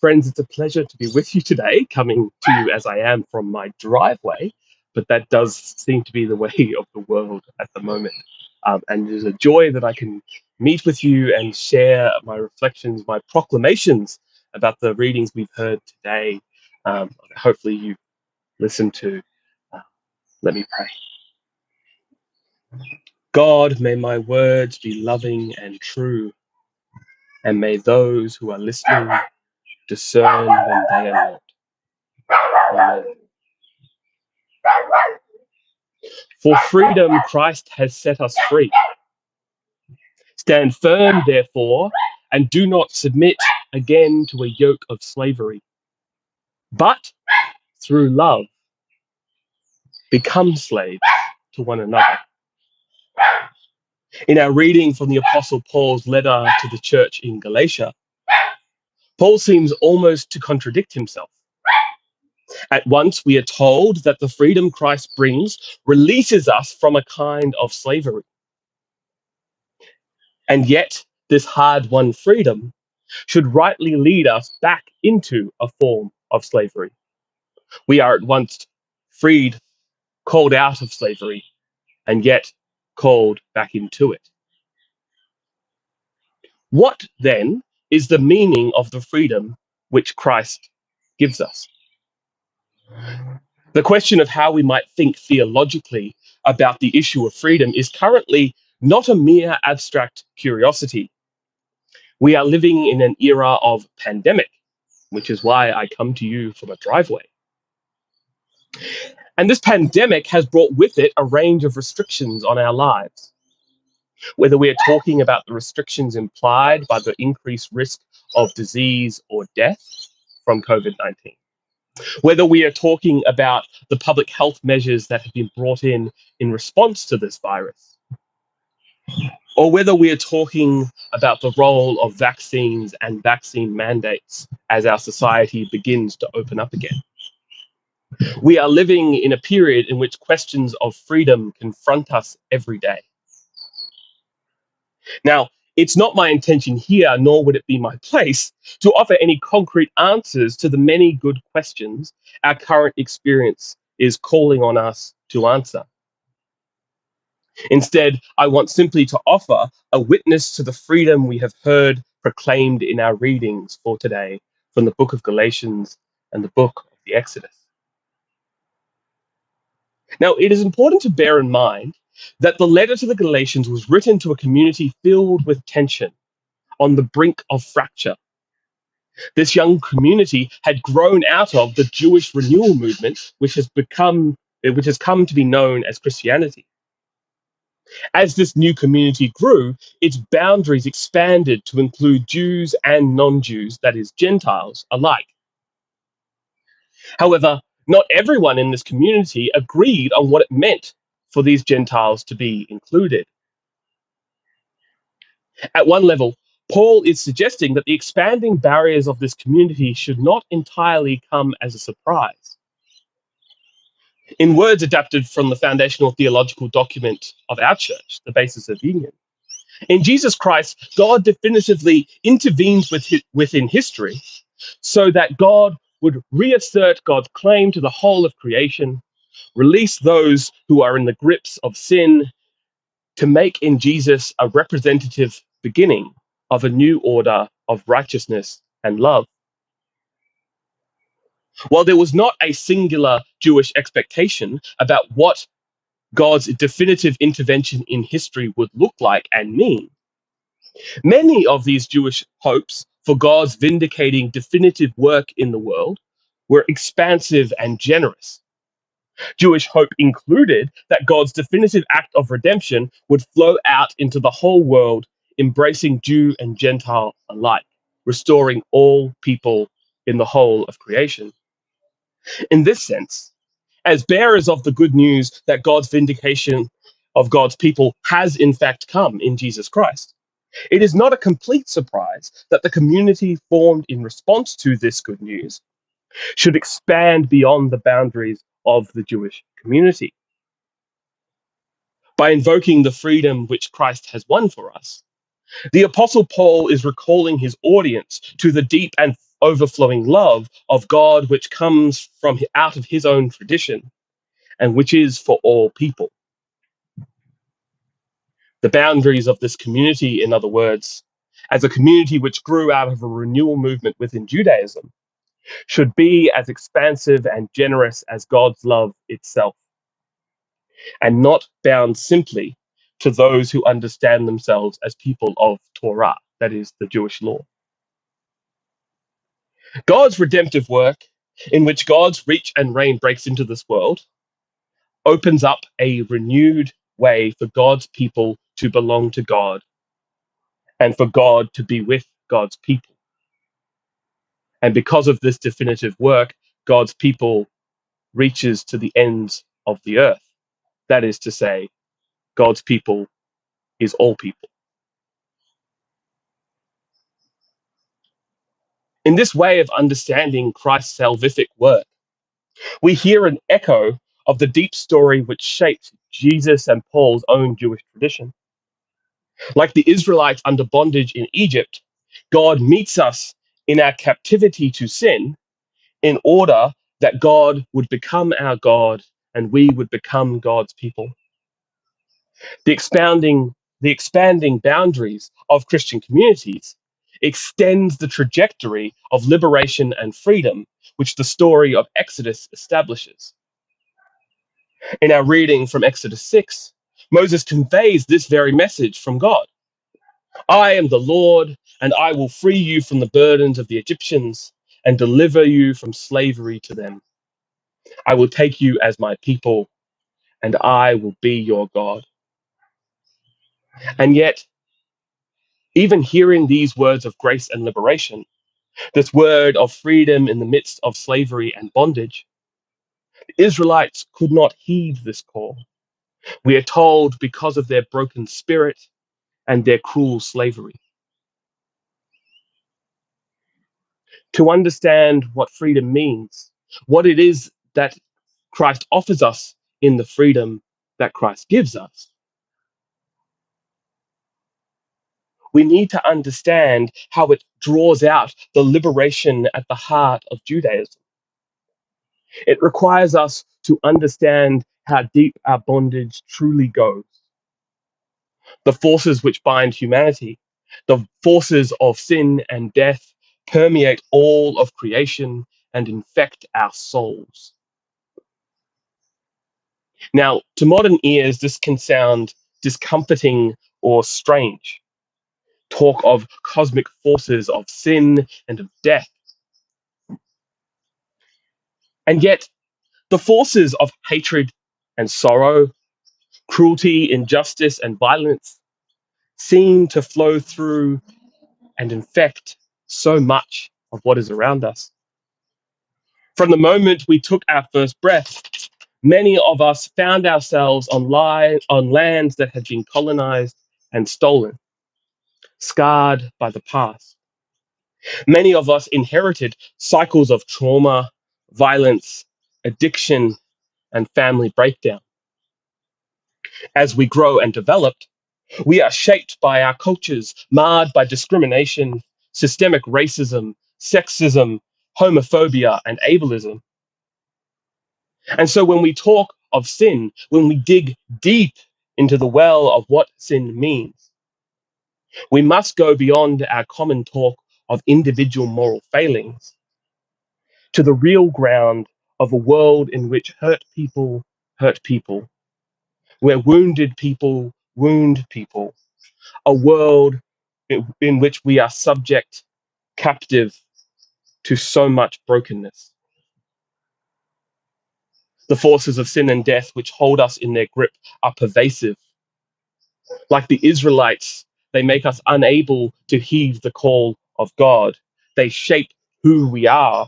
Friends, it's a pleasure to be with you today, coming to you as I am from my driveway, but that does seem to be the way of the world at the moment. And it is a joy that I can meet with you and share my reflections, my proclamations about the readings we've heard today. Hopefully you listen to. Uh, Let me pray. God, may my words be loving and true, and may those who are listening discern when they are not. Amen. For freedom, Christ has set us free. Stand firm, therefore, and do not submit again to a yoke of slavery, but through love, become slaves to one another. In our reading from the Apostle Paul's letter to the church in Galatia, Paul seems almost to contradict himself. At once, we are told that the freedom Christ brings releases us from a kind of slavery. And yet, this hard-won freedom should rightly lead us back into a form of slavery. We are at once freed, called out of slavery, and yet called back into it. What, then, is the meaning of the freedom which Christ gives us? The question of how we might think theologically about the issue of freedom is currently not a mere abstract curiosity. We are living in an era of pandemic, which is why I come to you from a driveway. And this pandemic has brought with it a range of restrictions on our lives. Whether we are talking about the restrictions implied by the increased risk of disease or death from COVID-19, whether we are talking about the public health measures that have been brought in response to this virus, or whether we are talking about the role of vaccines and vaccine mandates as our society begins to open up again. We are living in a period in which questions of freedom confront us every day. Now, it's not my intention here, nor would it be my place, to offer any concrete answers to the many good questions our current experience is calling on us to answer. Instead, I want simply to offer a witness to the freedom we have heard proclaimed in our readings for today from the book of Galatians and the book of the Exodus. Now, it is important to bear in mind that the letter to the Galatians was written to a community filled with tension, on the brink of fracture. This young community had grown out of the Jewish renewal movement, which has come to be known as Christianity. As this new community grew, its boundaries expanded to include Jews and non-Jews, that is, Gentiles alike. However, not everyone in this community agreed on what it meant for these Gentiles to be included. At one level, Paul is suggesting that the expanding barriers of this community should not entirely come as a surprise. In words adapted from the foundational theological document of our church, the Basis of Union, in Jesus Christ, God definitively intervenes within history so that God would reassert God's claim to the whole of creation, release those who are in the grips of sin, to make in Jesus a representative beginning of a new order of righteousness and love. While there was not a singular Jewish expectation about what God's definitive intervention in history would look like and mean, many of these Jewish hopes for God's vindicating definitive work in the world were expansive and generous. Jewish hope included that God's definitive act of redemption would flow out into the whole world, embracing Jew and Gentile alike, restoring all people in the whole of creation. In this sense, as bearers of the good news that God's vindication of God's people has in fact come in Jesus Christ, it is not a complete surprise that the community formed in response to this good news should expand beyond the boundaries of the Jewish community. By invoking the freedom which Christ has won for us, the Apostle Paul is recalling his audience to the deep and overflowing love of God, which comes from out of his own tradition and which is for all people. The boundaries of this community, in other words, as a community which grew out of a renewal movement within Judaism, should be as expansive and generous as God's love itself, and not bound simply to those who understand themselves as people of Torah, that is, the Jewish law. God's redemptive work, in which God's reach and reign breaks into this world, opens up a renewed way for God's people to belong to God and for God to be with God's people. And because of this definitive work, God's people reaches to the ends of the earth. That is to say, God's people is all people. In this way of understanding Christ's salvific work, we hear an echo of the deep story which shaped Jesus and Paul's own Jewish tradition. Like the Israelites under bondage in Egypt, God meets us in our captivity to sin in order that God would become our God and we would become God's people. The expanding boundaries of Christian communities extends the trajectory of liberation and freedom which the story of Exodus establishes. In our reading from Exodus 6, Moses conveys this very message from God. I am the Lord, and I will free you from the burdens of the Egyptians and deliver you from slavery to them. I will take you as my people, and I will be your God. And yet, even hearing these words of grace and liberation, this word of freedom in the midst of slavery and bondage, the Israelites could not heed this call. We are told because of their broken spirit and their cruel slavery. To understand what freedom means, what it is that Christ offers us in the freedom that Christ gives us, we need to understand how it draws out the liberation at the heart of Judaism. It requires us to understand how deep our bondage truly goes. The forces which bind humanity, the forces of sin and death, permeate all of creation and infect our souls. Now, to modern ears, this can sound discomforting or strange. Talk of cosmic forces of sin and of death. And yet, the forces of hatred and sorrow, cruelty, injustice, and violence seem to flow through and infect so much of what is around us. From the moment we took our first breath, many of us found ourselves on lands that had been colonized and stolen, scarred by the past. Many of us inherited cycles of trauma, violence, addiction, and family breakdown. As we grow and develop, we are shaped by our cultures, marred by discrimination, systemic racism, sexism, homophobia, and ableism. And so when we talk of sin, when we dig deep into the well of what sin means, we must go beyond our common talk of individual moral failings to the real ground of a world in which hurt people, where wounded people wound people, a world in which we are subject, captive to so much brokenness. The forces of sin and death which hold us in their grip are pervasive. Like the Israelites, they make us unable to heed the call of God. They shape who we are.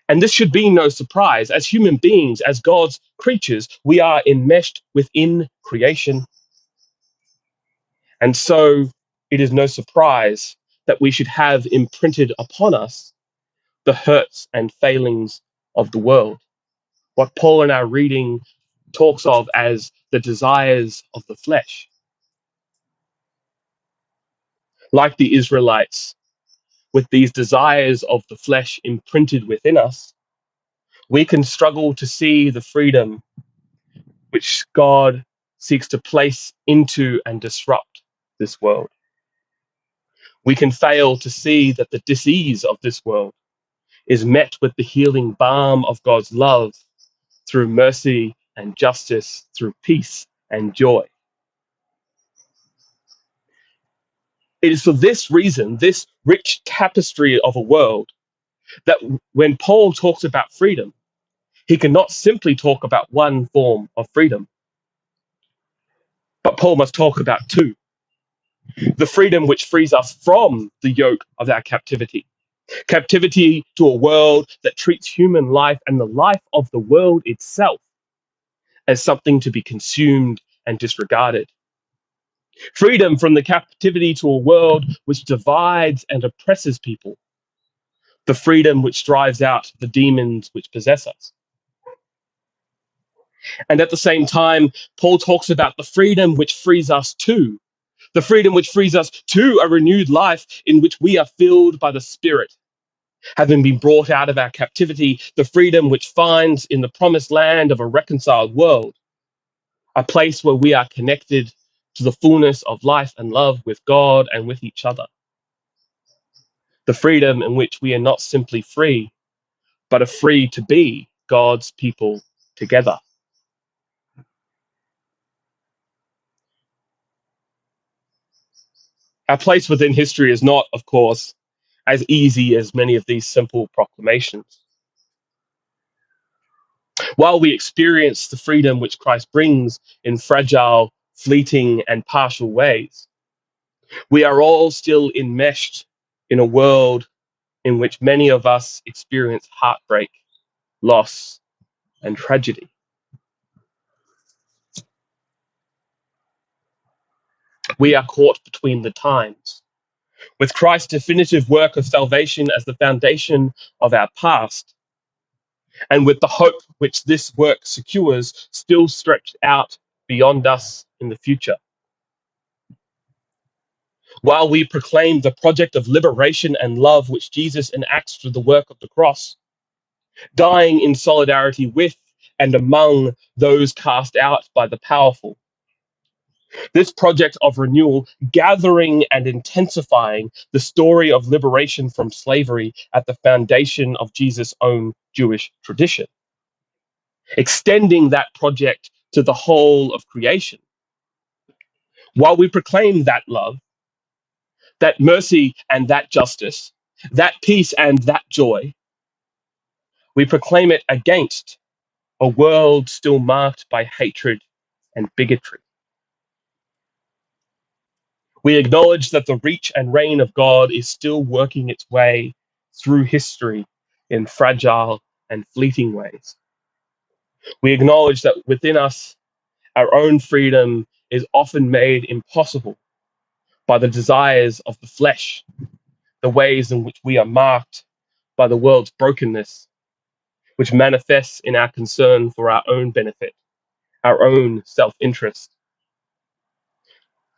And this should be no surprise. As human beings, as God's creatures, we are enmeshed within creation. And so it is no surprise that we should have imprinted upon us the hurts and failings of the world. What Paul in our reading talks of as the desires of the flesh. Like the Israelites, with these desires of the flesh imprinted within us, we can struggle to see the freedom which God seeks to place into and disrupt this world. We can fail to see that the disease of this world is met with the healing balm of God's love through mercy and justice, through peace and joy. It is for this reason, this rich tapestry of a world, that when Paul talks about freedom, he cannot simply talk about one form of freedom, but Paul must talk about two. The freedom which frees us from the yoke of our captivity. Captivity to a world that treats human life and the life of the world itself as something to be consumed and disregarded. Freedom from the captivity to a world which divides and oppresses people. The freedom which drives out the demons which possess us. And at the same time, Paul talks about the freedom which frees us to, the freedom which frees us to a renewed life in which we are filled by the Spirit, having been brought out of our captivity, the freedom which finds in the promised land of a reconciled world, a place where we are connected to the fullness of life and love with God and with each other. The freedom in which we are not simply free, but are free to be God's people together. Our place within history is not, of course, as easy as many of these simple proclamations. While we experience the freedom which Christ brings in fragile, fleeting, and partial ways, we are all still enmeshed in a world in which many of us experience heartbreak, loss, and tragedy. We are caught between the times, with Christ's definitive work of salvation as the foundation of our past, and with the hope which this work secures still stretched out beyond us in the future. While we proclaim the project of liberation and love which Jesus enacts through the work of the cross, dying in solidarity with and among those cast out by the powerful. This project of renewal, gathering and intensifying the story of liberation from slavery at the foundation of Jesus' own Jewish tradition, extending that project to the whole of creation. While we proclaim that love, that mercy and that justice, that peace and that joy, we proclaim it against a world still marked by hatred and bigotry. We acknowledge that the reach and reign of God is still working its way through history in fragile and fleeting ways. We acknowledge that within us, our own freedom is often made impossible by the desires of the flesh, the ways in which we are marked by the world's brokenness, which manifests in our concern for our own benefit, our own self-interest.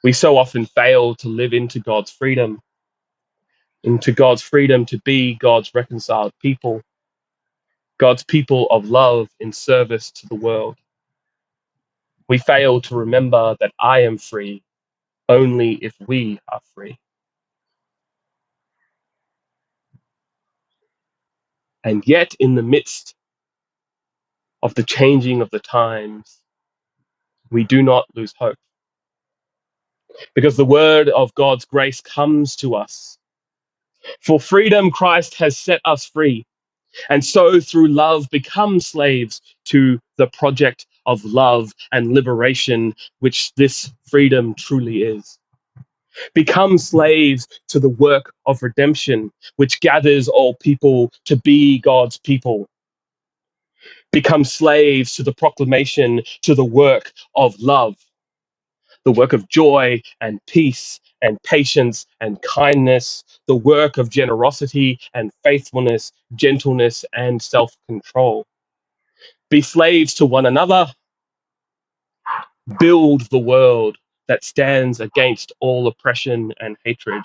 We so often fail to live into God's freedom to be God's reconciled people, God's people of love in service to the world. We fail to remember that I am free only if we are free. And yet, in the midst of the changing of the times, we do not lose hope. Because the word of God's grace comes to us. For freedom, Christ has set us free. And so, through love, become slaves to the project of love and liberation, which this freedom truly is. Become slaves to the work of redemption, which gathers all people to be God's people. Become slaves to the proclamation, to the work of love, the work of joy and peace and patience and kindness, the work of generosity and faithfulness, gentleness and self-control. Be slaves to one another. Build the world that stands against all oppression and hatred.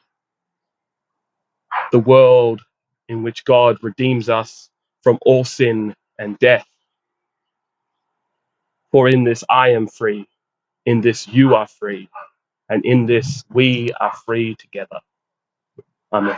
the world in which God redeems us from all sin and death. For in this I am free, in this you are free, and in this we are free together. Amen.